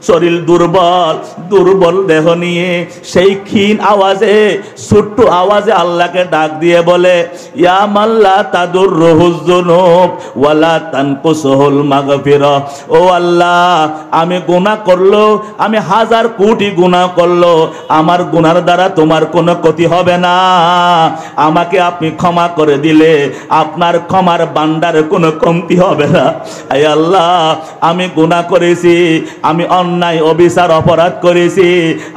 শরীর দুর্বল, দুর্বল দেহ নিয়ে সেই ক্ষীণ আওয়াজে, ছোট্ট আওয়াজে আল্লাহকে ডাক দিয়ে বলে, ইয়া মাল্লা তাদুররুহুজ যুনুব ওয়ালা তানকুসুহুল মাগফিরা। ও আল্লাহ, আমি গুনাহ করলো, আমি হাজার কোটি গুনাহ করলো, আমার গুনার দ্বারা তোমার কোনো ক্ষতি হবে না। আমাকে আপনি ক্ষমা করে দিলে আপনার ক্ষমার ভান্ডারে কোনো কমতি হবে না। আয় আল্লাহ, আমি গুনাহ করেছি, আমি অন্যায় অবিচার অপরাধ করেছি,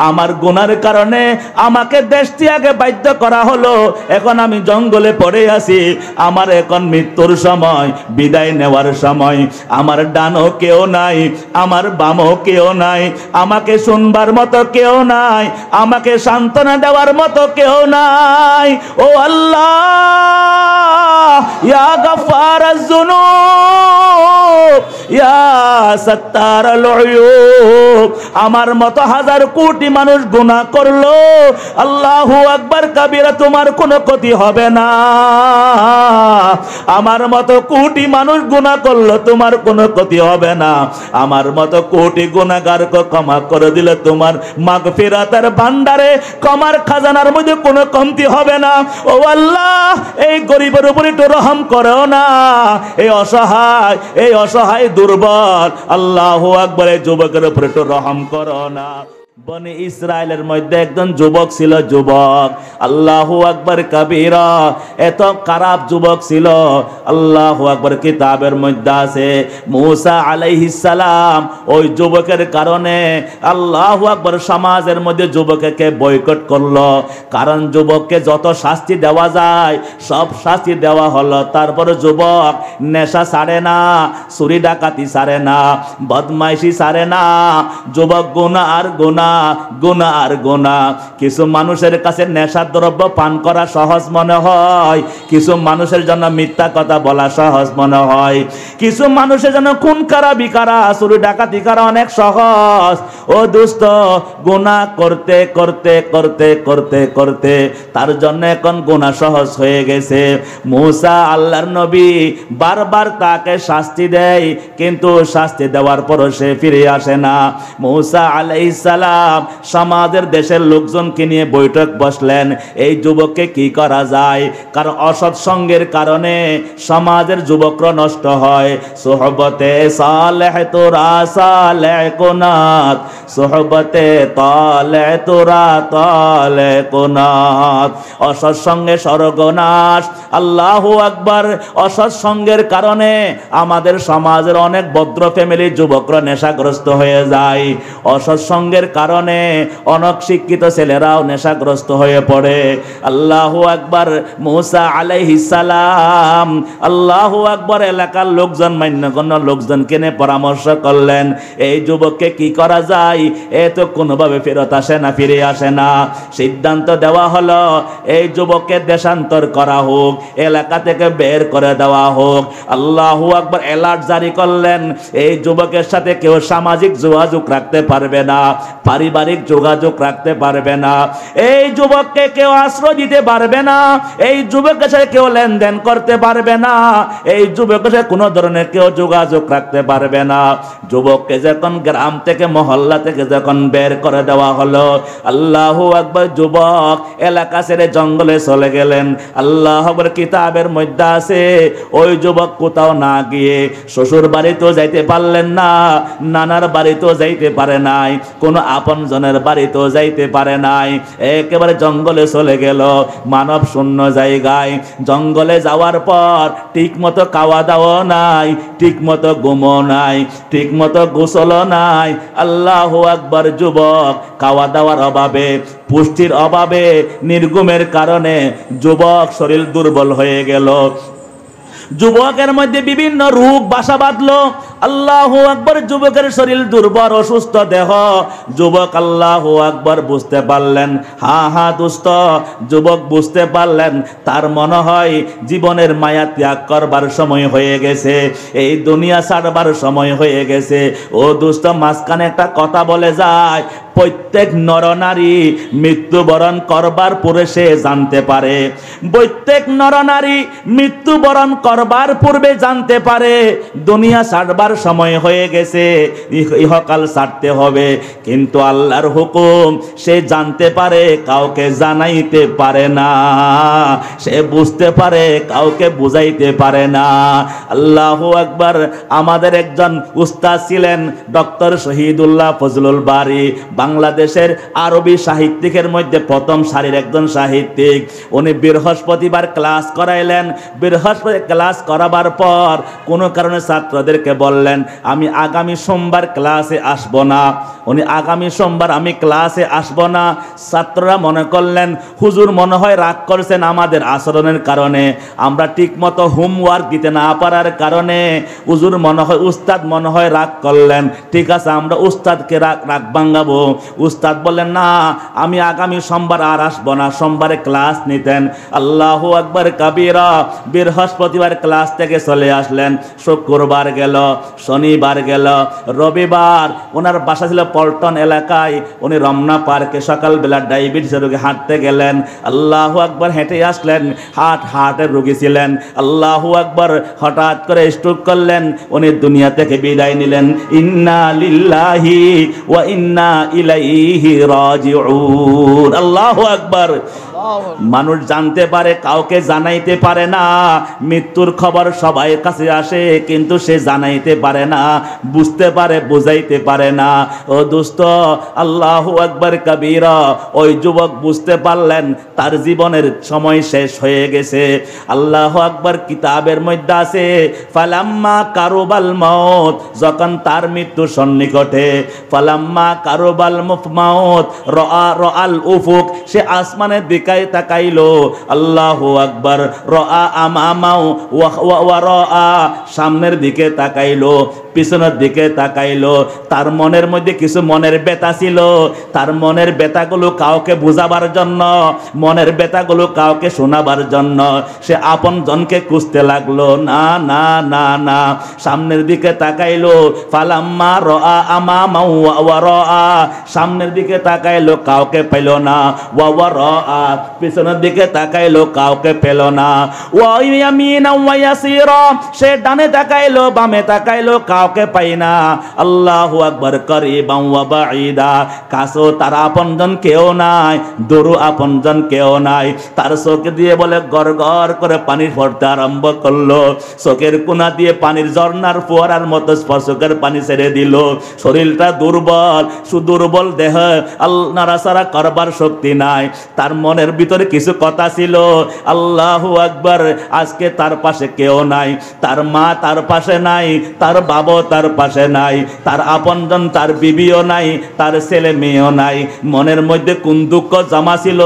আমার গুনার কারণে আমাকে দেশ ত্যাগে বাধ্য করা হলো, এখন আমি জঙ্গলে পড়ে আছি, আমার এখন মৃত্যুর সময়, বিদায় নেওয়ার সময়, আমার ডানও কেউ নাই, আমার বামও কেউ নাই, আমাকে শুনবার মতো কেউ নাই, আমাকে সান্ত্বনা দেওয়ার মতো কেউ নাই। ও আল্লাহ, ইয়া গফফারাজ যুনুব ইয়া সাত্তারাল উয়ুব, আমার মতো হাজার কোটি মানুষ গুনাহ করলো, আল্লাহু আকবার কাবীরা, তোমার কোনো ক্ষতি হবে না। আমার মতো কোটি মানুষ গুনাহ করলো, তোমার কোনো ক্ষতি হবে না। আমার মতো কোটি গুনাহগারকে ক্ষমা করে দিলে তোমার মাগফিরাতের ভান্ডারে, ক্ষমার খাজানার মধ্যে কোনো কমতি হবে না। ও আল্লাহ, এই গরিবের উপর একটু রহম করো না, এই অসহায় দুর্বল, আল্লাহু আকবার, এই যুবকের উপর একটু রহম করো না। বনি ইসরায়েলের মধ্যে একজন যুবক ছিল, যুবক, আল্লাহু আকবার কাবীরা, এত খারাপ যুবক ছিল, আল্লাহু আকবার, কিতাবের মধ্যে আছে মুসা আলাইহিস সালাম ওই যুবকের কারণে আল্লাহু আকবার সমাজের মধ্যে যুবককে বয়কট করলো, কারণ যুবককে যত শাস্তি দেওয়া যায় সব শাস্তি দেওয়া হলো, তারপরে যুবক নেশা ছাড়ে না, চুরি ডাকাতি ছাড়ে না, বদমাইশি ছাড়ে না, যুবক গুনাহ আর গুনাহ, গুনাহ আর গুনাহ। কিছু মানুষের কাছে নেশার দ্রব্য পান করা সহজ মনে হয়, কিছু মানুষের জন্য মিথ্যা কথা বলা সহজ মনে হয়, কিছু মানুষের জন্য খুন করা, বিকারা, চুরি ডাকাতি করা অনেক সহজ। ও দোস্ত, গুনাহ করতে করতে করতে করতে করতে তার জন্য এখন গুনাহ সহজ হয়ে গেছে। মুসা আল্লাহর নবী বারবার তাকে শাস্তি দেয়, কিন্তু শাস্তি দেওয়ার পরও সে ফিরে আসে না। মুসা আলাইহিস সালাম সমাজের দেশের লোকজনকে নিয়ে বৈঠক বসলেন, এই যুবককে কি করা যায়, কারণ অসৎ সঙ্গের কারণে সমাজের যুবকরা নষ্ট হয়। সোহবতে সালেহ তোরা সালেহ কোনাত, সোহবতে তালে তোরা তালে কোনাত, অসৎ সঙ্গে সর্বনাশ। আল্লাহু আকবার, অসৎ সঙ্গের কারণে আমাদের সমাজের অনেক ভদ্র ফ্যামিলির যুবকরা নেশাগ্রস্ত হয়ে যায়, অসৎ সঙ্গের কারণে অনেক শিক্ষিত ছেলেরাও নেশাগ্রস্ত হয়ে পড়ে। আল্লাহু আকবার, মুসা আলাইহিস সালাম আল্লাহু আকবার এলাকার লোকজন, মান্যগণ্য লোকজনকে নিয়ে পরামর্শ করলেন, এই যুবককে কি করা যায়, এ তো কোনোভাবে ফেরত আসে না, ফিরে আসে না। সিদ্ধান্ত দেওয়া হলো এই যুবককে দেশান্তর করা হোক, এলাকা থেকে বের করে দেওয়া হোক। আল্লাহু আকবার, অ্যালার্ট জারি করলেন, এই যুবকের সাথে কেউ সামাজিক যোগাযোগ রাখতে পারবে না, পারিবারিক যোগাযোগ রাখতে পারবে না, এই যুবককে কেউ আশ্রয় দিতে পারবে না, এই যুবকের সাথে কেউ লেনদেন করতে পারবে না, এই যুবকের সাথে কোনো ধরনের কেউ যোগাযোগ রাখতে পারবে না। যুবককে যখন গ্রাম থেকে, মহল্লা থেকে যখন বের করে দেওয়া হলো, আল্লাহু আকবার, যুবক এলাকা ছেড়ে জঙ্গলে চলে গেলেন। আল্লাহু আকবার, কিতাবের মধ্যে আছে ওই যুবক কোথাও না গিয়ে শ্বশুর বাড়িতেও যাইতে পারলেন না, নানার বাড়িতেও যাইতে পারে নাই, কোন আপনজনের বাড়িতেও যাইতে পারে নাই, একেবারে জঙ্গলে চলে গেল, মানব শূন্য জায়গায়। জঙ্গলে যাওয়ার পর ঠিক মতো খাওয়া দাওয়া নাই, ঠিক মতো ঘুমও নাই, ঠিক মতো গোসলও নাই। আল্লাহু আকবার, যুবক খাওয়া দাওয়ার অভাবে, পুষ্টির অভাবে, নির্ঘুমের কারণে যুবক শরীর দুর্বল হয়ে গেল, যুবকের মধ্যে বিভিন্ন রোগ বাসা বাঁধলো। আল্লাহু আকবার, যুবকের শরীর দুর্বল, অসুস্থ দেহ। যুবক আল্লাহু আকবার বুঝতে পারলেন, হা দোস্ত, যুবক বুঝতে পারলেন তার মনে হয় জীবনের মায়া ত্যাগ করবার সময় হয়ে গেছে, এই দুনিয়া ছাড়বার সময় হয়ে গেছে। ও দোস্ত, মাঝখানে একটা কথা বলে যায়, প্রত্যেক নরনারী মৃত্যুবরণ করবার পরে সে জানতে পারে, প্রত্যেক নরনারী মৃত্যুবরণ করবার পূর্বে জানতে পারে দুনিয়া ছাড়বার যাবার সময় হয়ে গেছে, ইহকাল ছাড়তে হবে। কিন্তু আল্লাহর হুকুম সে জানতে পারে, কাউকে জানাইতে পারে না। সে বুঝতে পারে, কাউকে বুঝাইতে পারে না। আল্লাহু আকবার। আমাদের একজন উস্তাদ ছিলেন ডক্টর শহীদুল্লাহ ফজলুল বারী, বাংলাদেশের আরবি সাহিত্যিকের মধ্যে প্রথম সারির একজন সাহিত্যিক। উনি বৃহস্পতিবার ক্লাস করাইলেন। বৃহস্পতি ক্লাস করাবার পর কোনো কারণে ছাত্রদেরকে বললেন, আমি আগামী সোমবার ক্লাসে আসব না। উনি আগামী সোমবার আমি ক্লাসে আসব না। ছাত্ররা মনে করলেন হুজুর মনে হয় রাগ করছেন আমাদের আচরণের কারণে, আমরা ঠিকমতো হোমওয়ার্ক দিতে না পারার কারণে হুজুর মনে হয়, উস্তাদ মনে হয় রাগ করলেন। ঠিক আছে, আমরা উস্তাদকে রাগ ভাঙাবো। উস্তাদ বললেন, না আমি আগামী সোমবার আর আসবো না, সোমবারে ক্লাস নিতেন। আল্লাহু আকবার কাবীরা। বৃহস্পতিবার ক্লাস থেকে চলে আসলেন। শুক্রবার গেল, শনিবার গেল, রবিবার ওনার বাসা ছিল পল্টন এলাকায়। উনি রমনা পার্কে সকালবেলা ডায়াবেটিসের রোগী হাঁটতে গেলেন। আল্লাহু আকবার, হেঁটে আসলেন। হার্টের রোগী ছিলেন। আল্লাহু আকবার। হঠাৎ করে স্ট্রোক করলেন। উনি দুনিয়া থেকে বিদায় নিলেন। ইন্না লিল্লাহি ওয়া ইন্না ইলাইহি রাজিউন। আল্লাহু আকবার। মানুষ জানতে পারে, কাউকে জানাইতে পারে না। মৃত্যুর খবর সবাই কাছে আসে, কিন্তু সে জানাইতে পারে না, বুঝতে পারে, বুঝাইতে পারে না। ও দোস্ত, আল্লাহু আকবার কাবীরা। ওই যুবক বুঝতে পারলেন তার জীবনের সময় শেষ হয়ে গেছে। আল্লাহু আকবার। কিতাবের মধ্যে আছে, ফালাম্মা কারুবাল মাউত, যখন তার মৃত্যু সন্নিকটে, ফালাম্মা কারুবাল মাউত রাআল উফুক, সে আসমানের দিকে তাকাইলো। আল্লাহু আকবার। রাআ আমামাও ওয়া রাআ, সামনের দিকে তাকাইলো, পিছনের দিকে তাকাইলো। তার মনের মধ্যে কিছু মনের ব্যথা ছিল। তার মনের ব্যথাগুলো কাউকে বুঝাবার জন্য, মনের ব্যথাগুলো কাউকে শোনাবার জন্য সে আপন জনকে খুঁজতে লাগলো। না না না না, সামনের দিকে তাকাইলো। ফালাম্মা রাআ আমামা ওয়া রাআ, সামনের দিকে তাকাইলো, কাউকে পেল না। ওয়া রাআ, পিছনের দিকে তাকাইলো, কাউকে পেল না। ওয়া ইয়ামিনা ওয়া ইয়াসিরা, সে ডানে তাকাইলো, বামে তাকাইলো, কাউকে পাই না। আল্লাহু আকবার। করিবান ওয়া বাঈদা, কাছেও তার আপনজন কেউ নাই, দূরও আপনজন কেউ নাই। তার চোখ দিয়ে বলে গড় গড় করে পানি পড়তে আরম্ভ করলো। চোখের কোনা দিয়ে পানির ঝর্ণার ফোয়ারার মতো স্পর্শকের পানি ছেড়ে দিল। শরীরটা দুর্বল, সুদুর্বল দেহ, নাড়াচাড়া করবার শক্তি নাই। তার মনের ভিতরে কিছু কথা ছিল। আল্লাহু আকবার। আজকে তার পাশে কেউ নাই, তার মা তার পাশে নাই, তার বাবা তার পাশে নাই, তার আপনজন, তার বিবিও নাই, তার ছেলে মেয়েও নাই। মনের মধ্যে কোন দুঃখ জমা ছিল,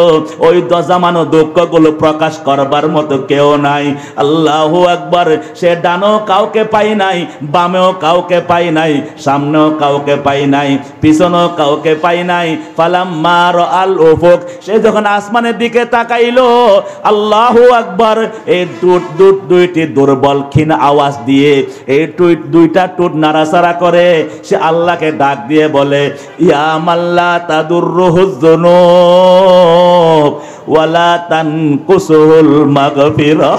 ওই জমানো দুঃখগুলো প্রকাশ করবার মতো কেউ নাই। আল্লাহু আকবার। সে ডানো কাউকে পাই নাই, বামেও কাউকে পাই নাই, সামনেও কাউকে পাই নাই, পিছনেও কাউকে পাই নাই। ফালাম্মা রাআল উফুক, সে যখন আসমানের দিকে তাকাইলো, আল্লাহু আকবার, এই দুইটি দুর্বল ক্ষীণ আওয়াজ দিয়ে, এই দুইটা টুট নাড়াচাড়া করে সে আল্লাহকে ডাক দিয়ে বলে, ইয়া মাল্লা তাদুররুহুজ যুনুব ওয়ালা তানকুসুল মাগফিরা,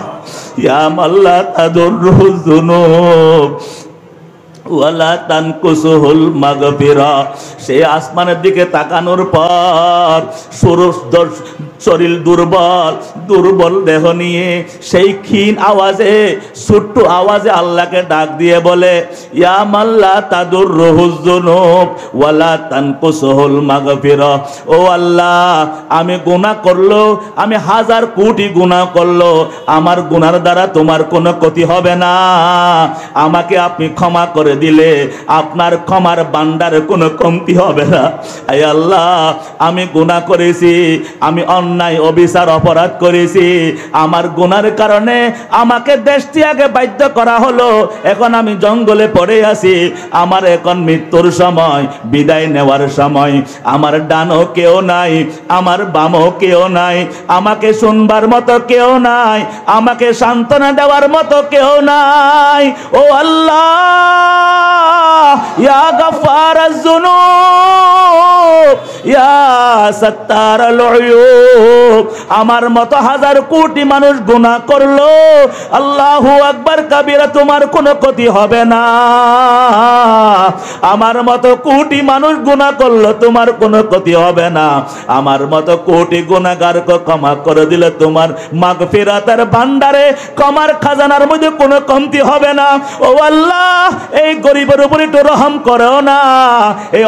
ইয়া মাল্লা তাদুররুহুজ যুনুব ওয়ালা তানকুসুল মাগফিরা। সে আসমানের দিকে তাকানোর পর শরীর দুর্বল, দুর্বল দেহ নিয়ে সেই ক্ষীণ আওয়াজে, ছোট্ট আওয়াজে আল্লাহকে ডাক দিয়ে বলে, ইয়া মাল্লা তাদুররুহুজ যুনুব ওয়ালা তানকুসুল মাগফিরা। ও আল্লাহ, আমি গুনাহ করলো, আমি হাজার কোটি গুনাহ করলো, আমার গুনার দ্বারা তোমার কোনো ক্ষতি হবে না। আমাকে আপনি ক্ষমা করে দিলে আপনার ক্ষমার ভান্ডারে কোনো কমতি হবে না। আয় আল্লাহ, আমি গুনাহ করেছি, আমি অন্যায় অবিচার অপরাধ করেছি। আমার গুনার কারণে আমাকে দেশ ত্যাগে বাধ্য করা হলো। এখন আমি জঙ্গলে পড়ে আছি। আমার এখন মৃত্যুর সময়, বিদায় নেওয়ার সময়। আমার ডানও কেউ নাই, আমার বামও কেউ নাই, আমাকে শুনবার মতো কেউ নাই, আমাকে সান্ত্বনা দেওয়ার মতো কেউ নাই। ও আল্লাহ, ইয়া গাফফারাজ যুনুব, ইয়া সাত্তারাল উয়ুব, আমার মতো হাজার কোটি মানুষ গুনাহ করলো, আল্লাহু আকবার কাবীরা, তোমার কোনো ক্ষতি হবে না। আমার মতো কোটি মানুষ গুনাহ করলো, তোমার কোনো ক্ষতি হবে না। আমার মতো কোটি গুনাহগারকে ক্ষমা করে দিলে তোমার মাগফিরাতের ভান্ডারে, ক্ষমার খাজানার মধ্যে কোনো কমতি হবে না। ও আল্লাহ, এই গরিবের উপর একটু রহম করো না, এই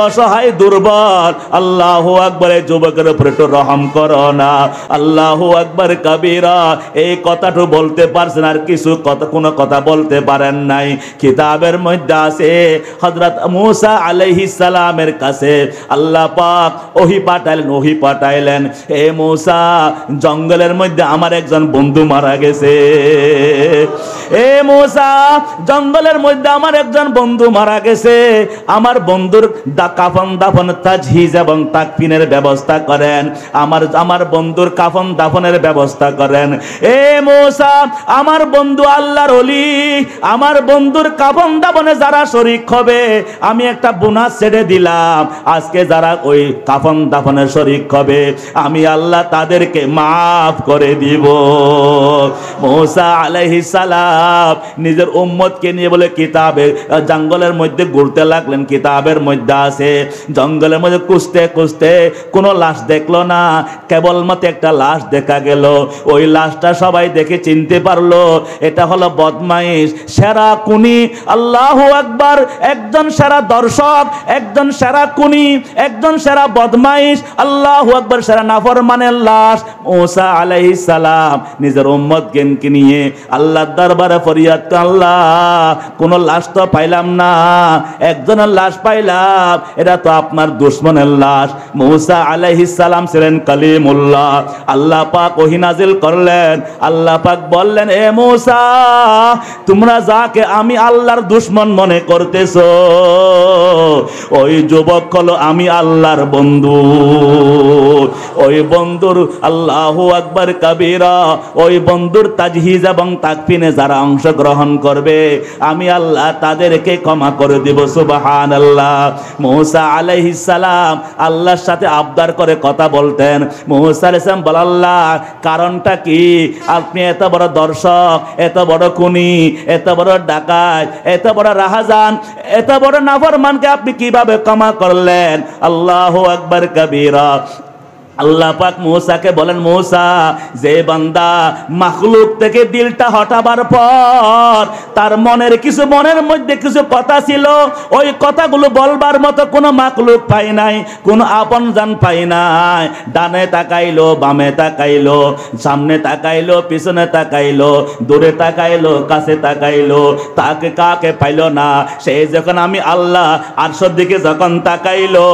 অসহায় দুর্বল, আল্লাহু আকবার, এই যুবকের উপর একটু রহম করো না। আল্লাহু আকবার কাবীরা। এই কথাটা বলতে পারছেন, আর কিছু কথা, কোনো কথা বলতে পারেন নাই। কিতাবের মধ্যে আছে হযরত মূসা আলাইহিস সালামের কাছে আল্লাহ পাক ওহী পাঠাইলেন, হে মূসা, জঙ্গলের মধ্যে আমার একজন বন্ধু মারা গেছে। হে মূসা, জঙ্গলের মধ্যে আমার একজন বন্ধু মারা গেছে। আমার বন্ধুর কাফন দাফন, তাজহিজ এবং তাকফিনের ব্যবস্থা করেন। আমার বন্ধুর কাফন দাফনের ব্যবস্থা করেন। এ মূসা, আমার বন্ধু আল্লাহর ওলি, আমার বন্ধুর কাফন দাফনে যারা শরীক হবে, আমি একটা বোনাস ছেড়ে দিলাম। আজকে যারা ওই কাফন দাফনে শরীক হবে, আমি আল্লাহ তাদেরকে মাফ করে দিব। মূসা আলাইহিস সালাম নিজের উম্মতকে নিয়ে বলে কিতাবে জঙ্গলের মধ্যে ঘুরতে লাগলেন। কিতাবের মধ্যে আছে জঙ্গলের মধ্যে খুঁজতে কোনো লাশ দেখলো না, কেবলমাত্র একটা লাশ দেখা গেল। ওই লাশটা সবাই দেখে চিনতে পারলো, এটা হলো বদমাইশ, সেরা খুনি। আল্লাহু আকবার, একজন সেরা দর্শক, একজন সেরা খুনি, একজন সেরা বদমাইশ, আল্লাহু আকবার, সেরা নাফরমানের লাশ। মূসা আলাইহিস সালাম নিজের উম্মতকে নিয়ে আল্লাহর দরবারে ফরিয়াদ, আল্লাহ, কোন লাশ তো পাইলাম না, একজনের লাশ পাইলাম, এটা তো আপনার দুশমনের লাশ। মূসা আলাইহিস সালাম ছিলেন কালিমুল্লাহ। আল্লাহ পাক ওহী নাজিল করলেন। আল্লাহ পাক বললেন, এ মূসা, তোমরা যাকে আমি আল্লাহর দুশমন মনে করতেছো, ওই যুবক হলো আমি আল্লাহর বন্ধু। ওই বন্ধুর, আল্লাহু আকবার কাবীরা, ওই বন্ধুর তাজহিজ এবং তাকফিনে যারা অংশগ্রহণ করবে, আমি আল্লাহ তাদেরকে ক্ষমা করে দিব। সুবহানাল্লাহ। মূসা আলাইহিস সালাম আল্লাহর সাথে আবদার করে কথা বলতেন। মূসা আলাইহিস সালাম বলেন, আল্লাহ, কারণটা কি? আপনি এত বড় দর্শক, এত বড় খুনি, এত বড় ডাকাত, এত বড় রাহাজান, এত বড় নাফরমানকে আপনি কিভাবে ক্ষমা করলেন? আল্লাহু আকবার কাবীরা। আল্লাহ পাক মূসাকে বলেন, মূসা, যে বান্দা মাখলুক থেকে দিলটা হটাবার পর তার মনের মধ্যে কিছু কথা ছিল, ওই কথাগুলো বলবার মতো কোনো মাখলুক পাই নাই, কোনো আপনজন পাই নাই। ডানে তাকাইলো, বামে তাকাইলো, সামনে তাকাইলো, পিছনে তাকাইলো, দূরে তাকাইলো, কাছে তাকাইলো, তাকে কাকে পাইলো না। সে যখন আমি আল্লাহ আরশের দিকে যখন তাকাইলো,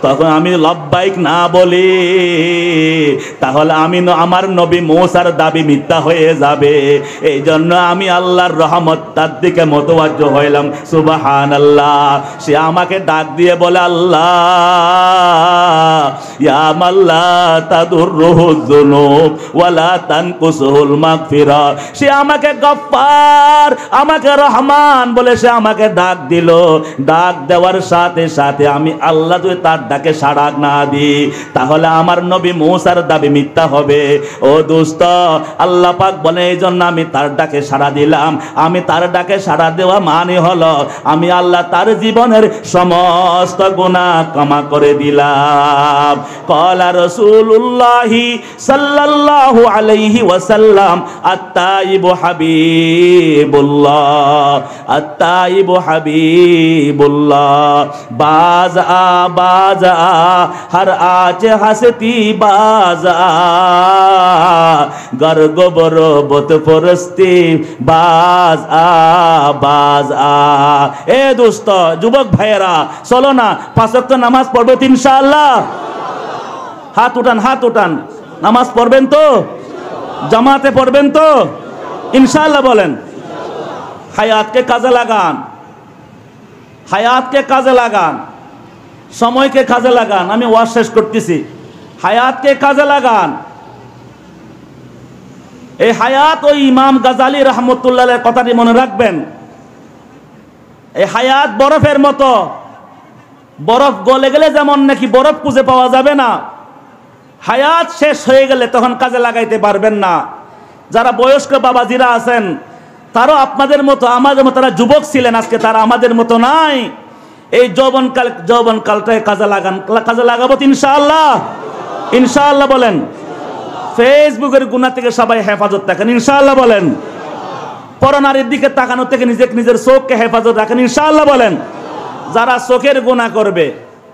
তখন আমি লব্বাইক না বলি, তাহলে আমি আমার নবী মূসার দাবি মিথ্যা হয়ে যাবে। এই জন্য আমি আল্লাহর রহমত তার দিকে মোতাওয়াজ্জ হইলাম। সুবহানাল্লাহ। সে আমাকে ডাক দিয়ে বলে, আল্লাহ, ইয়া মাল্লা তাদুররুহুয যুনুব ওয়ালা তানকুসুহুল মাগফিরা। সে আমাকে গফফার, আমাকে রহমান বলে সে আমাকে ডাক দিল। ডাক দেওয়ার সাথে সাথে আমি আল্লাহ যদি তার ডাকে সাড়া না দিই, তাহলে আমার নবী মূসার দাবি মিথ্যা হবে। ও দোস্ত, আল্লাহ পাক বলে, এই জন্য আমি তার ডাকে সাড়া দিলাম। আমি তার ডাকে সাড়া দেওয়া মানে হলো আমি আল্লাহ তার জীবনের সমস্ত গুনাহ ক্ষমা করে দিলাম। ক্বালা রাসূলুল্লাহি সাল্লাল্লাহু আলাইহি ওয়াসাল্লাম, আত-তাইবু হাবিবুল্লাহ, আত-তাইবু হাবিবুল্লাহ, বাজ আ हर आज हंसती बाजा गर गोबरो बुत परस्ती बाज आ। ए दोस्त, যুবক ভাইয়েরা, চলো না 5 ওয়াক্ত নামাজ পড়বো ইনশাআল্লাহ। হাত উঠান। নামাজ পড়বেন তো? জামাতে পড়বেন তো? ইনশাআল্লাহ বলেন। হায়াতকে কাজে লাগান, সময়কে কাজে লাগান। আমি ওয়াজ শেষ করতেছি। হায়াতকে কাজে লাগান। এই হায়াত ওই ইমাম গাজালি রহমতুল্লাহের কথাটি মনে রাখবেন। এই হায়াত বরফের মতো, বরফ গলে গেলে যেমন নাকি বরফ খুঁজে পাওয়া যাবে না, হায়াত শেষ হয়ে গেলে তখন কাজে লাগাইতে পারবেন না। যারা বয়স্ক বাবাজিরা আছেন তারাও আপনাদের মতো আমাদের মতো, তারা যুবক ছিলেন, আজকে তারা আমাদের মতো নাই। এই যৌবনকালটায় কাজে লাগান, কাজে লাগাবো ইনশাআল্লাহ। ইনশাআল্লাহ বলেন। ফেসবুকের গুনাহ থেকে সবাই হেফাজত থাকেন ইনশাআল্লাহ বলেন। পরনারীর দিকে তাকানো থেকে নিজের চোখকে হেফাজত রাখেন ইনশাআল্লাহ বলেন। যারা চোখের গুনাহ করবে,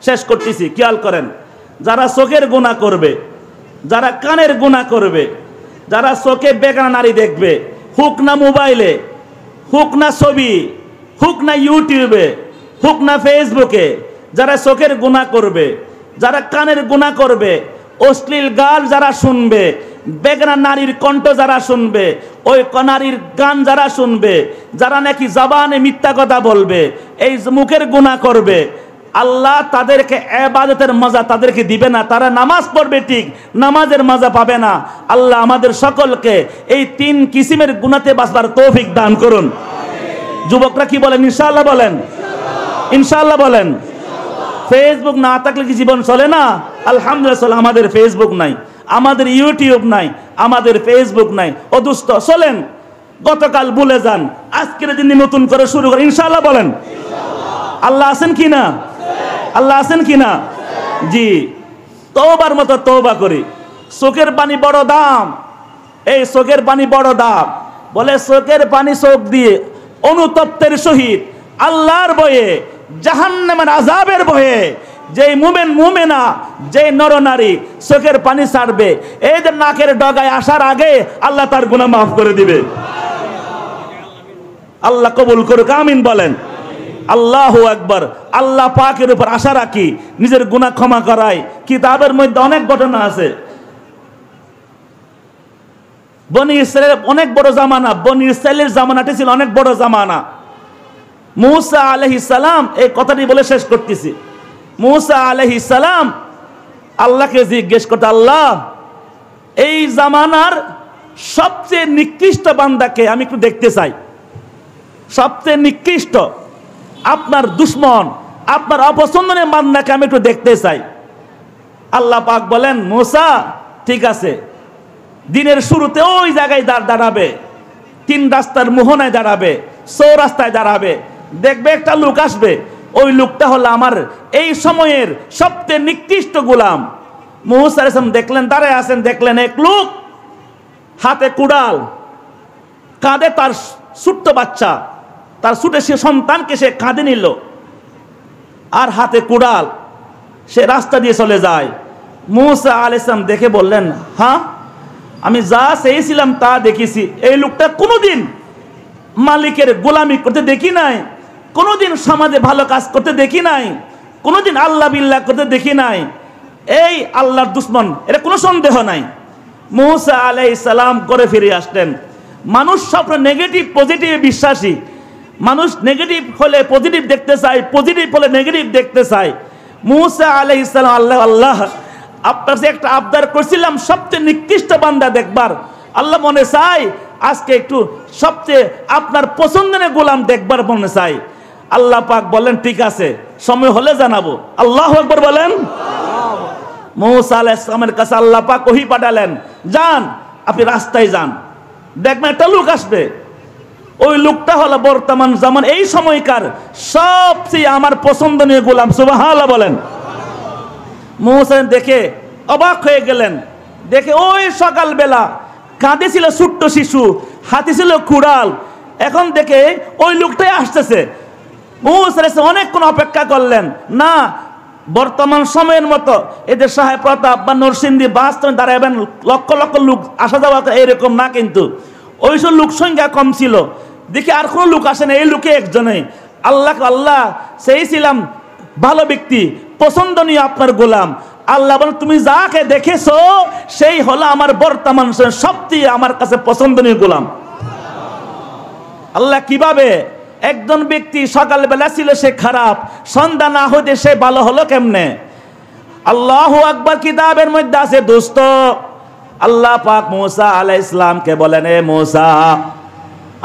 শেষ করতেছি, খেয়াল করেন, যারা চোখের গুনাহ করবে, যারা কানের গুনাহ করবে, যারা চোখে বেগানা নারী দেখবে, হুক না মোবাইলে, হুক না ছবি, হুক না ইউটিউবে, হুক না ফেসবুকে, যারা চোখের গুনাহ করবে, যারা কানের গুনাহ করবে, অশ্লীল গান যারা শুনবে, বেগানা নারীর কণ্ঠ যারা শুনবে, ওই নারীর গান যারা শুনবে, যারা নাকি জবানে মিথ্যা কথা বলবে, এই মুখের গুনাহ করবে, আল্লাহ তাদেরকে ইবাদতের মজা তাদেরকে দিবে না। তারা নামাজ পড়বে ঠিক, নামাজের মজা পাবে না। আল্লাহ আমাদের সকলকে এই 3 কিসিমের গুনাহতে বাঁচবার তৌফিক দান করুন। যুবকরা কি বলেন? ইনশাআল্লাহ বলেন। ইনশাআল্লাহ বলেন। ফেসবুক না থাকলে কি জীবন চলে না? আলহামদুলিল্লাহ, আমাদের ফেসবুক নাই, আমাদের ইউটিউব নাই, আমাদের ফেসবুক নাই। ও দুস্থ, চলেন, গতকাল ভুলে যান, আজকের দিন নতুন করে শুরু করেন ইনশাআল্লাহ বলেন। আল্লাহ আছেন কি না? আল্লাহ আছেন কি না? জি, তওবার মতো তওবা করি। চোখের পানি বড় দাম, এই চোখের পানি বড় দাম। বলে চোখের পানি চোখ দিয়ে অনুতপ্তের সহিত আল্লাহর ভয়ে, জাহান্নামের আযাবের ভয়ে যেই মুমেনা, যেই নরনারী চোখের পানি ছাড়বে, এই যে নাকের ডগায় আসার আগে আল্লাহ তার গুনাহ মাফ করে দিবে। আল্লাহ কবুল করুক, আমিন বলেন। আল্লাহু আকবার। আল্লাহ পাকের উপর আশা রাখি, নিজের গুনাহ ক্ষমা করায়। কিতাবের মধ্যে অনেক ঘটনা আছে। বনি ইসরায়েলের অনেক বড় জামানা, বনি ইসরায়েলের জামানাটি ছিল অনেক বড় জামানা। মূসা আলাইহিস সালাম, এই কথাটি বলে শেষ করতেছি। মূসা আলাইহিস সালাম আল্লাহকে জিজ্ঞেস করতে, আল্লাহ এই জামানার সবচেয়ে নিকৃষ্ট বান্দাকে আমি একটু দেখতে চাই, সবচেয়ে নিকৃষ্ট, আপনার দুশ্মন, আপনার অপছন্দনীয় বান্দাকে আমি একটু দেখতে চাই। আল্লাহ পাক বলেন, মূসা ঠিক আছে, দিনের শুরুতে ওই জায়গায় দাঁড়াবে, 3 রাস্তার মোহনায় দাঁড়াবে, চৌরাস্তায় দাঁড়াবে, দেখবে একটা লোক আসবে, ওই লোকটা হলো আমার এই সময়ের সবচেয়ে নিকৃষ্ট গোলাম। মূসা আলাইহিস সালাম দেখলেন, দাঁড়ায় আছেন, দেখলেন এক লোক, হাতে কুড়াল, কাঁধে তার ছোট্ট বাচ্চা, তার ছোট সে সন্তানকে সে কাঁধে নিল, আর হাতে কুড়াল, সে রাস্তা দিয়ে চলে যায়। মূসা আলাইহিস সালাম দেখে বললেন, হ্যাঁ, আমি যা চেয়েছিলাম তা দেখেছি। এই লোকটা কোনোদিন মালিকের গোলামি করতে দেখি নাই, কোনোদিন সমাজে ভালো কাজ করতে দেখি নাই, কোনোদিন আল্লাহ বিল্লাহ করতে দেখি নাই। এই আল্লাহর দুশ্মন, এটা কোনো সন্দেহ নাই। মূসা আলাইহিস সালাম করে ফিরে আসলেন। মানুষ সব নেগেটিভ পজিটিভে বিশ্বাসী, মানুষ নেগেটিভ হলে পজিটিভ দেখতে চায়, পজিটিভ হলে নেগেটিভ দেখতে চায়। মূসা আলাইহিস সালাম, আল্লাহ আপনার কাছে একটা আবদার করছিলাম, সবচেয়ে নিকৃষ্ট বান্দা দেখবার। আল্লাহ মনে চাই আজকে একটু সবচেয়ে আপনার পছন্দের গোলাম দেখবার মনে চাই। আল্লাহ পাক বলেন, ঠিক আছে, সময় হলে জানাবো। আল্লাহু আকবার বলেন। মূসা আলাইহিস সালামের কাছে আল্লাহ পাক ওহী পাঠালেন, যান, আপনি রাস্তায় যান, দেখবেন একটা লোক আসবে, ওই লোকটা হলো বর্তমান জামান এই সময়কার সবচেয়ে আমার পছন্দনীয় গোলাম। সুবহানাল্লাহ বলেন। মূসা দেখে অবাক হয়ে গেলেন, দেখে ওই সকালবেলা কাঁধে ছিল ছোট্ট শিশু, হাতে ছিল কুড়াল, এখন দেখে ওই লোকটাই আসতেছে। মূসা অনেকক্ষণ অপেক্ষা করলেন, না বর্তমান সময়ের মতো এদের সাহেব প্রতাপ বা নরসিংদী বাস দাঁড়াবেন লক্ষ লক্ষ লোক আসা যাওয়া এরকম না, কিন্তু ওই সব লোক সংখ্যা কম ছিল। দেখি আর কোনো লোক আসে না, এই লোকে একজনেই। আল্লাহ চেয়েছিলাম ভালো ব্যক্তি, পছন্দনীয় আপনার গোলাম। আল্লাহ বলেন, তুমি যাকে দেখেছো সেই হলো আমার বর্তমান সবচেয়ে আমার কাছে পছন্দনীয় গোলাম। আল্লাহ কিভাবে, একজন ব্যক্তি সকালবেলা ছিল সে খারাপ, সন্ধ্যা না হতে সে ভালো হলো কেমনে? আল্লাহু আকবার। কিতাবের মধ্যে আছে দোস্ত, আল্লাহ পাক মূসা আলাইহিস সালামকে বলেন, এ মূসা,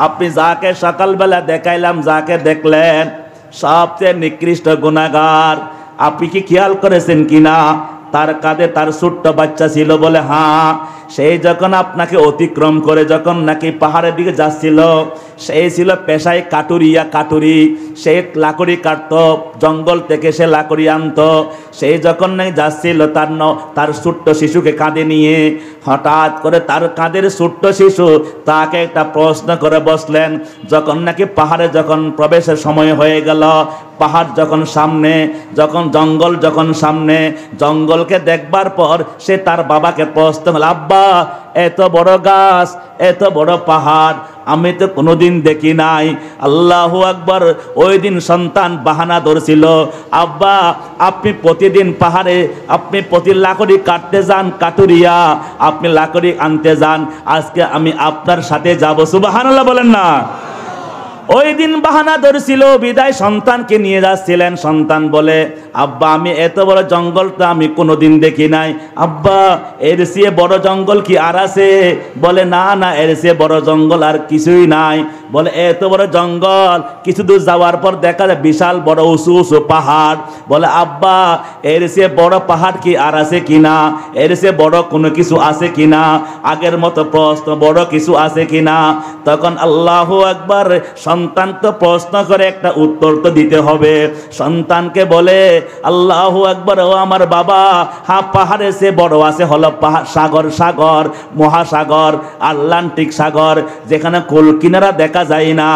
আপনি যাকে সকালবেলা দেখাইলাম, যাকে দেখলেন সবচেয়ে নিকৃষ্ট গুনাহগার, আপনি কি খেয়াল করেছেন কিনা তার কাঁধে তার ছোট্ট বাচ্চা ছিল? বলে হ্যাঁ। সেই যখন আপনাকে অতিক্রম করে যখন নাকি পাহাড়ের দিকে যাচ্ছিল, সেই ছিল পেশায় কাটুরি। সে লাকড়ি কাটতো, জঙ্গল থেকে সে লাকড়ি আনতো। সেই যখন নাকি যাচ্ছিল তার ছোট্ট শিশুকে কাঁধে নিয়ে, হঠাৎ করে তার কাঁধের ছোট্ট শিশু তাকে একটা প্রশ্ন করে বসলেন। যখন নাকি পাহাড়ে যখন প্রবেশের সময় হয়ে গেল, পাহাড় যখন সামনে, যখন জঙ্গল যখন সামনে, জঙ্গলকে দেখবার পর সে তার বাবাকে প্রশ্ন করল, আব্বা এত বড় গাছ, এত বড় পাহাড় আমি তো কোনোদিন দেখি নাই। আল্লাহু আকবার। ওই দিন সন্তান বাহানা ধরছিল, আব্বা আপনি প্রতিদিন পাহাড়ে আপনি প্রতি লাকড়ি কাটতে যান, কাটুরিয়া আপনি লাকড়ি আনতে যান, আজকে আমি আপনার সাথে যাব। সুবহানাল্লাহ বলেন না। ওই দিন বাহানা ধরছিল, বিদায় সন্তানকে নিয়ে যাচ্ছিলেন। সন্তান বলে, আব্বা আমি এত বড় জঙ্গল তো আমি কোনোদিন দেখি নাই। আব্বা এর চেয়ে বড় জঙ্গল কি আর আছে? বলে না না, এর চেয়ে বড় জঙ্গল আর কিছুই নাই। বলে এত বড় জঙ্গল, কিছু দূর যাওয়ার পর দেখা যায় বিশাল বড় উঁচু উঁচু পাহাড়। বলে আব্বা এর চেয়ে বড় পাহাড় কি আর আছে কিনা? এর চেয়ে বড় কোনো কিছু আছে কিনা? আগের মতো প্রশ্ন, বড় কিছু আছে কিনা? তখন আল্লাহু আকবার, সন্তান তো প্রশ্ন করে একটা উত্তর তো দিতে হবে। সন্তানকে বলে, আল্লাহু আকবার, ও আমার বাবা, হ্যাঁ পাহাড়ে সে বড় আছে হলো সাগর, মহাসাগর, আটলান্টিক সাগর, যেখানে কুল কিনারা দেখা যায় না।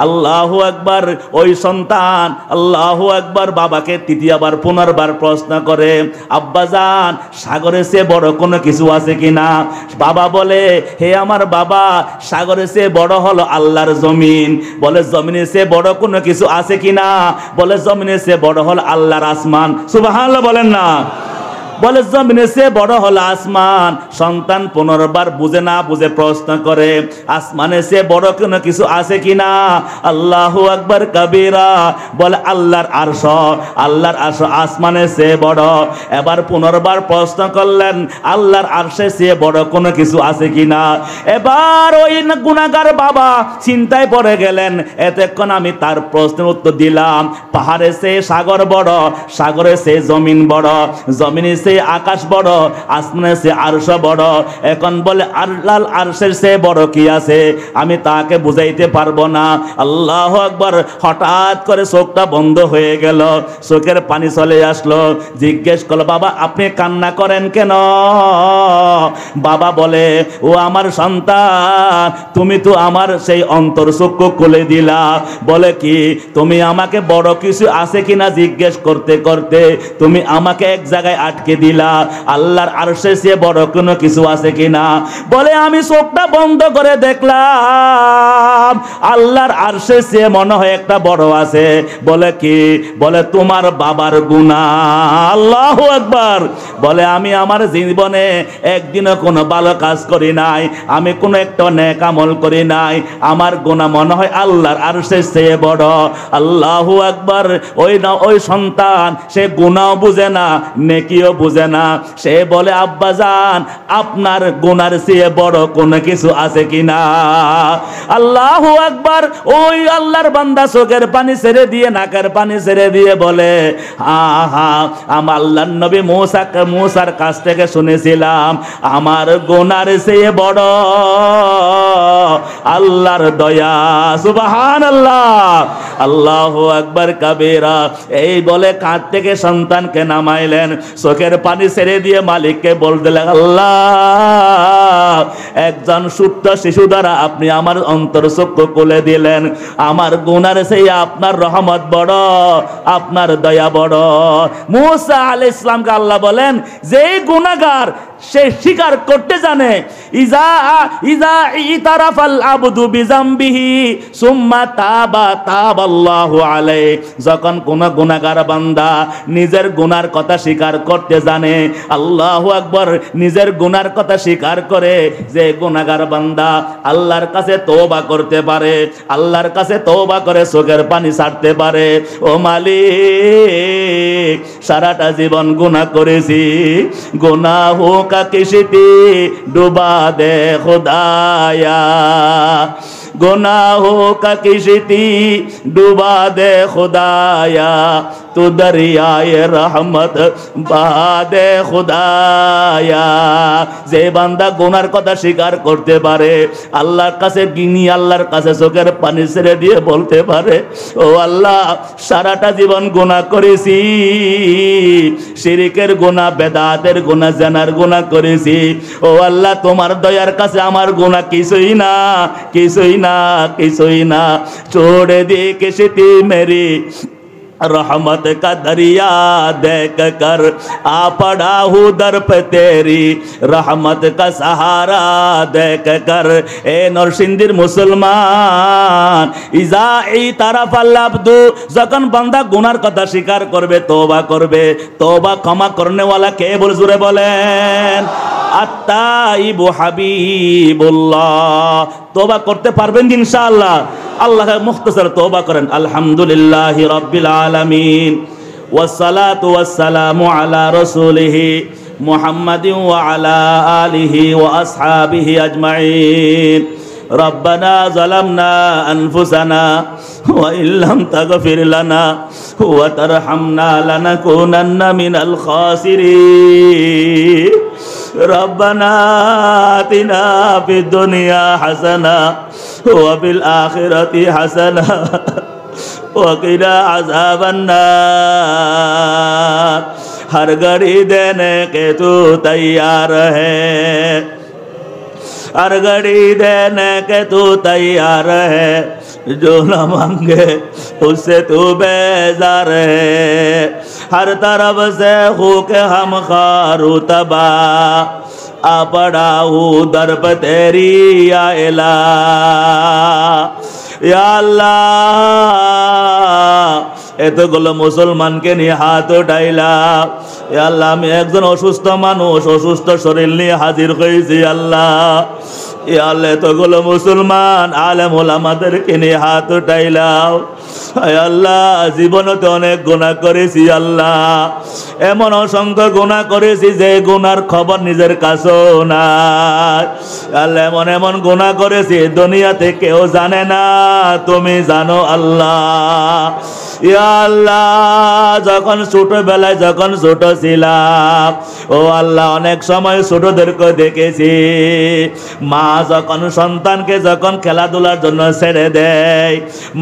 আল্লাহু আকবার। ওই সন্তান আল্লাহু আকবার বাবাকে তৃতীয়বার পুনর্বার প্রশ্ন করে, আব্বাজান সাগরে সে বড় কোনো কিছু আছে কিনা? বাবা বলে, হে আমার বাবা, সাগরে সে বড় হলো আল্লাহর জমিন। বলে জমিনে সে বড় কোনো কিছু আছে কিনা? বলে জমিনে সে বড় হল আল্লাহর আসমান। সুবহানাল্লাহ বলেন না। বলে জমিনে সে বড় হল আসমান। সন্তান পুনর্বার বুঝে না বুঝে প্রশ্ন করে, আসমানে সে বড় কোনো কিছু আছে কিনা? আল্লাহু আকবার কবীরা। বলে আল্লাহর আরশ, আল্লাহর আরশ আসমানে সে বড়। এবার পুনর্বার প্রশ্ন করলেন, আল্লাহর আরশে সে বড় কোনো কিছু আছে কিনা? এবার ওই গুনাহগার বাবা চিন্তায় পড়ে গেলেন, এতক্ষণ আমি তার প্রশ্নের উত্তর দিলাম, পাহাড়ে সে সাগর বড়, সাগরে সে জমিন বড়, জমিনে সে আকাশ বড়, আসমানে সে আরশ বড়। এখন বলে আল্লাহর আরশের সে বড় কি আছে? আমি তাকে বুঝাইতে পারবো না। আল্লাহু আকবার। হঠাৎ করে চোখটা বন্ধ হয়ে গেল, চোখের পানি চলে আসলো। জিজ্ঞেস করলো, বাবা আপনি কান্না করেন কেন? বাবা বলে, ও আমার সন্তান, তুমি তো আমার সেই অন্তর চক্ষু খুলে দিলা। বলে কি? তুমি আমাকে বড় কিছু আছে কিনা জিজ্ঞেস করতে করতে তুমি আমাকে এক জায়গায় আটকে দিলা, আল্লাহর আরশে সে বড় কোনো কিছু আছে কিনা? বলে আমি চোখটা বন্ধ করে দেখলাম, আল্লাহর আরশে সে মনে হয় একটা বড় আছে। বলে কি? বলে তোমার বাবার গুনাহ। আল্লাহু আকবার। বলে আমি আমার জীবনে একদিনও কোনো ভালো কাজ করি নাই, আমি কোনো একটা নেক আমল করি নাই, আমার গুনাহ মনে হয় আল্লাহর আরশে সে বড়। আল্লাহু আকবার। ওই সন্তান সে গুনাহ বুঝে না, নেকিও বুঝে না। সে বলে, আব্বাজান আপনার গুনার চেয়ে বড় কোনো কিছু আছে কিনা? আল্লাহু আকবার। ওই আল্লাহর বান্দা চোখের পানি ছেড়ে দিয়ে, নাকের পানি ছেড়ে দিয়ে বলে, আমার আল্লাহর নবী মুসার কাছ থেকে শুনেছিলাম, আমার গুনার চেয়ে বড় আল্লাহর দয়া। সুবহানাল্লাহ। আল্লাহু আকবার কবীরা। এই বলে কাঁধ থেকে সন্তানকে নামাইলেন, চোখের পানি ছেড়ে দিয়ে মালিককে বলতে লাগলেন, আল্লাহ একজন ছোট্ট শিশু দ্বারা আপনি আমার অন্তর চক্ষু খুলে দিলেন, আমার গুনার চেয়ে আপনার রহমত বড়, আপনার দয়া বড়। মুসা আলাইহিস সালামকে আল্লাহ বলেন, যেই গুনাহগার সে স্বীকার করতে জানে, ইজা ইতারাফাল আবদু বিজামবিহি সুম্মা তাবাল্লাহু আলাইহি, যখন কোন গুনাহগার বান্দা নিজের গুনার কথা স্বীকার করতে জানে, আল্লাহু আকবার, নিজের গুনার কথা স্বীকার করে, যে গুনাহগার বান্দা আল্লাহর কাছে তওবা করতে পারে, আল্লাহর কাছে তওবা করে চোখের পানি ছাড়তে পারে, ও মালিক সারাটা জীবন গুনাহ করেছি, গুনাহ का किश्ती डुबा दे खुदाया, गुनाहों का किश्ती डुबा दे खुदाया, तू दरियाए रहमत बहा दे खुदाया। যে বান্দা গুনার কথা স্বীকার করতে পারে, আল্লাহর কাছে গিনি আল্লাহর কাছে চোখের পানি ছেড়ে দিয়ে বলতে পারে, ও আল্লাহ সারাটা জীবন গুনাহ করেছি, শিরকের গুনাহ, বেদাতের গুনাহ, জানার গুনাহ করেছি। ও আল্লাহ তোমার দয়ার কাছে আমার গুনাহ কিছুই না, কিছুই না, কিছুই না। छोड़ दे किश्ती मेरी रहमत का दरिया देख कर, आ पड़ा हूँ दर पे तेरी रहमत का सहारा देख कर। ए नरसिंदीर मुसलमान, इजा ई ताराफ अल्लाह अब्दू, যখন বান্দা গুনার কথা স্বীকার করবে, তওবা করবে, তওবা ক্ষমা করনে ওয়ালা কে বল, জোরে বলেন। আত্তাইবু হাবিবুল্লাহ। তওবা করতে পারবেন ইনশাআল্লাহ? আল্লাহ মুখতাসার তওবা করেন। আলহামদুলিল্লাহি রাব্বিল আলামিন ওয়াসসালাতু ওয়াসসালামু আলা রাসূলিহি মুহাম্মাদিন ওয়া আলা আলিহি ওয়া আসহাবিহি আজমাইন। রব্বানা যালামনা আনফুসানা ওয়া ইল্লাম তাগফির লানা ওয়া তারহামনা লানাকুনান্না মিনাল খাসিরিন। রব্বানা আতিনা ফিদ দুনিয়া হাসানা ওয়া ফিল আখিরাতি হাসানা ওয়া কিনা আযাবান নার। हर घड़ी देने के तू तैयार है, हर घड़ी देने के तू तैयार है, जो न मांगे उससे तू बेजार है। हर तरफ से हो के हम खारू तबा, आ पड़ा हूँ दर पे तेरी या इला, या अल्लाह। এতগুলো মুসলমানকে নিয়ে হাত উঠাইলাম, আল্লাহ আমি একজন অসুস্থ মানুষ, অসুস্থ শরীর নিয়ে হাজির হয়েছি আল্লাহ। আল্লাহ এতগুলো মুসলমান আলেম ওলামাদেরকে নিয়ে হাত উঠাইলাম, আল্লাহ জীবনে অনেক গুনাহ করেছি আল্লাহ, এমন অসংখ্য গুনাহ করেছি যে গুনার খবর নিজের কাছেও নাই আল্লাহ। এমন এমন গুনাহ করেছি দুনিয়াতে কেউ জানে না, তুমি জানো আল্লাহ। ইয়া আল্লাহ, যখন ছোটবেলায় যখন ছোট ছিলাম, ও আল্লাহ অনেক সময় ছোটদেরকে দেখেছি, মা যখন সন্তানকে যখন খেলাধুলার জন্য ছেড়ে দেয়,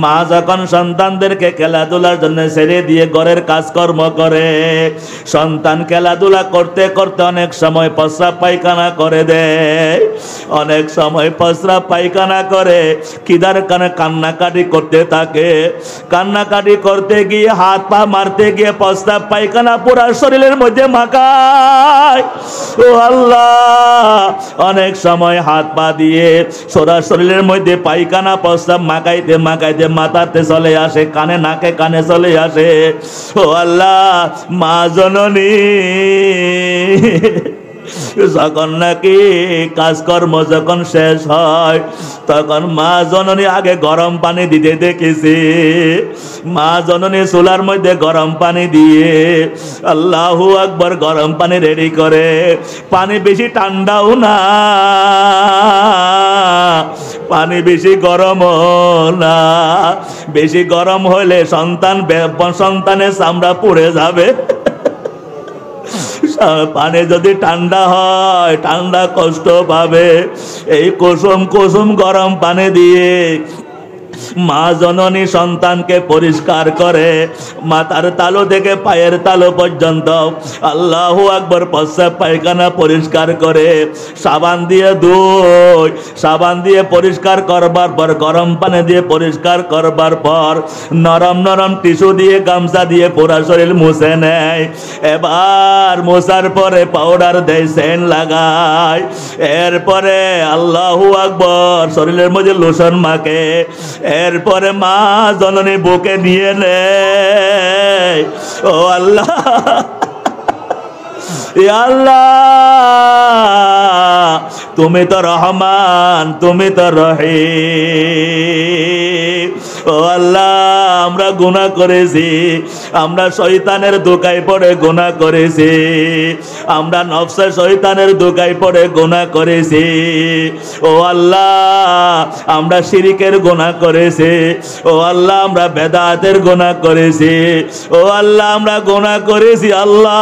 মা যখন সন্তানদেরকে খেলাধুলার জন্য ছেড়ে দিয়ে ঘরের কাজকর্ম করে, সন্তান খেলাধুলা করতে করতে অনেক সময় প্রস্রাব পায়খানা করে দেয়, অনেক সময় প্রস্রাব পায়খানা করে খিদার কারণে কান্নাকাটি করতে থাকে, কান্নাকাটি করতে গিয়ে হাত পা মারতে গিয়ে প্রস্রাব পায়খানা পুরা শরীরের মধ্যে মাখায়। ও আল্লাহ, অনেক সময় হাত পা দিয়ে সোরা শরীরের মধ্যে পায়খানা প্রস্রাব মাখাইতে মাখাইতে মাথাতে চলে আসে, কানে নাকে কানে চলে আসে। ও আল্লাহ, মা জননী যখন নাকি কাজকর্ম যখন শেষ হয়, তখন মা জননী আগে গরম পানি দিতে দেখেছি, মা জননী চুলার মধ্যে গরম পানি দিয়ে আল্লাহু আকবার গরম পানি রেডি করে, পানি বেশি ঠান্ডাও না, পানি বেশি গরম না, বেশি গরম হলে সন্তানের চামড়া পুড়ে যাবে। পানি যদি ঠান্ডা হয় ঠান্ডা কষ্ট পাবে, এই কুসুম কুসুম গরম পানি দিয়ে মা জননী সন্তানকে পরিষ্কার করে, মাথার তালু থেকে পায়ের তালু পর্যন্ত আল্লাহু আকবার প্রস্রাব পায়খানা পরিষ্কার করে, সাবান দিয়ে ধুই, সাবান দিয়ে পরিষ্কার করবার পর গরম পানি দিয়ে পরিষ্কার করবার পর নরম নরম টিস্যু দিয়ে গামছা দিয়ে পুরা শরীর মুছে নেয়। এবার মোছার পরে পাউডার দেয়, সেন্ট লাগায়, এরপরে আল্লাহু আকবার শরীরের মধ্যে লোশন মাখে, এরপরে মা জননী বুকে নিয়ে নেয়। ও আল্লাহ, আল্লাহ তুমি তো রহমান, তুমি তো রহিম, ও আল্লাহ আমরা গুনাহ করেছি, আমরা শয়তানের ধোঁকায় পড়ে গুনাহ করেছি, আমরা নফসে শয়তানের ধোঁকায় পড়ে গুনাহ করেছি। ও আল্লাহ আমরা শিরকের গুনাহ করেছি, ও আল্লাহ আমরা বেদাতের গুনাহ করেছি, ও আল্লাহ আমরা গুনাহ করেছি। আল্লাহ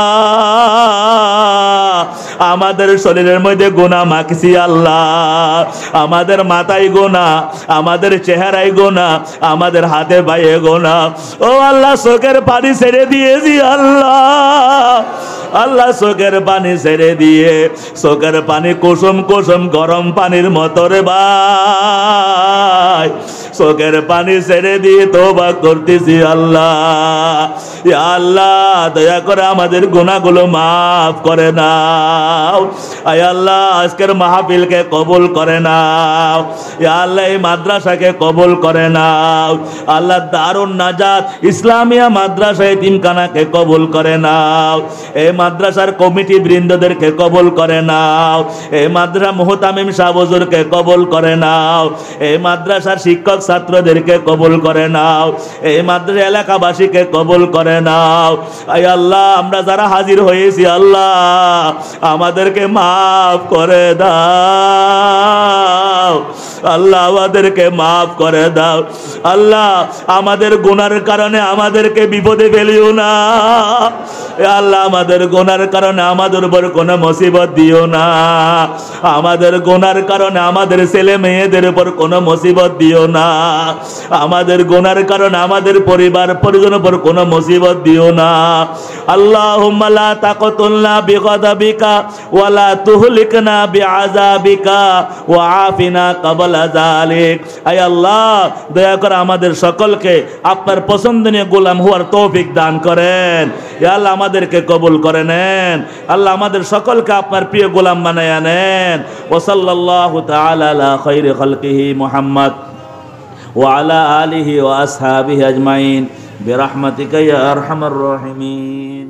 আমাদের শরীরের মধ্যে গুনাহ মাখছি আল্লাহ, আমাদের মাথায় গুনাহ, আমাদের চেহারায় গুনাহ, আমাদের হাতে পায়ে গুনাহ। ও আল্লাহ চোখের পানি ছেড়ে দিয়েছি আল্লাহ, আল্লাহ চোখের পানি ছেড়ে দিয়ে, চোখের পানি কুসুম কুসুম গরম পানির মতো রে ভাই, চোখের পানি ছেড়ে দিয়ে তওবা করতেছি আল্লাহ। ইয়া আল্লাহ দয়া করে আমাদের গুনাহগুলো মাফ করে নাও। আয় আল্লাহ আজকের মাহফিলকে কবুল করে নাও। ইয়া আল্লাহ এই মাদ্রাসাকে কবুল করে নাও। আল্লাহ দারুন নাজাত ইসলামিয়া মাদ্রাসা এতিমখানাকে কবুল করে নাও। এই মাদ্রাসার কমিটি বৃন্দদেরকে কবুল করে নাও। এই মাদ্রাসা মুহতামিম সাহেব হুজুরকে কবুল করে নাও। এই মাদ্রাসার শিক্ষক ছাত্রদেরকে কবুল করে নাও। এই মাদ্রাসা এলাকাবাসীকে কবুল করে নাও। আয় আল্লাহ আমরা যারা হাজির হয়েছি আল্লাহ আমাদেরকে মাফ করে দাও। আল্লাহ আমাদেরকে মাফ করে দাও। আল্লাহ আমাদের গুনার কারণে আমাদেরকে বিপদে ফেলিও না। আল্লাহ আমাদের গুনার কারণে আমাদের উপর কোনো মুসিবত দিও না। আমাদের গুনার কারণে আমাদের ছেলে মেয়েদের উপর কোনো মুসিবত দিও না। আমাদের গুনার কারণে আমাদের পরিবার পরিজনের উপর কোনো মুসিবত দিও না। আল্লাহুম্মা লা তাকতুলনা বিগাদাবিকা ওয়া লা তুহলিকনা বিআযাবিকা ওয়া আফিনা ক্বাবলা যালিক। আয় আল্লাহ দয়া করে আমাদের সকলকে আপনার পছন্দনীয় গোলাম হওয়ার তৌফিক দান করেন। ইয়া আল্লাহ আমাদেরকে কবুল করে নেন। আল্লাহ আমাদের সকলকে আপনার প্রিয় গোলাম বানায়া নেন। ওয়া সাল্লাল্লাহু তাআলা আলা খায়রি খালকিহি মুহাম্মদ ওয়া আলা আলিহি ওয়া আসহাবিহি আজমাইন বিরহমাতিকা ইয়া আরহামার রাহিমিন।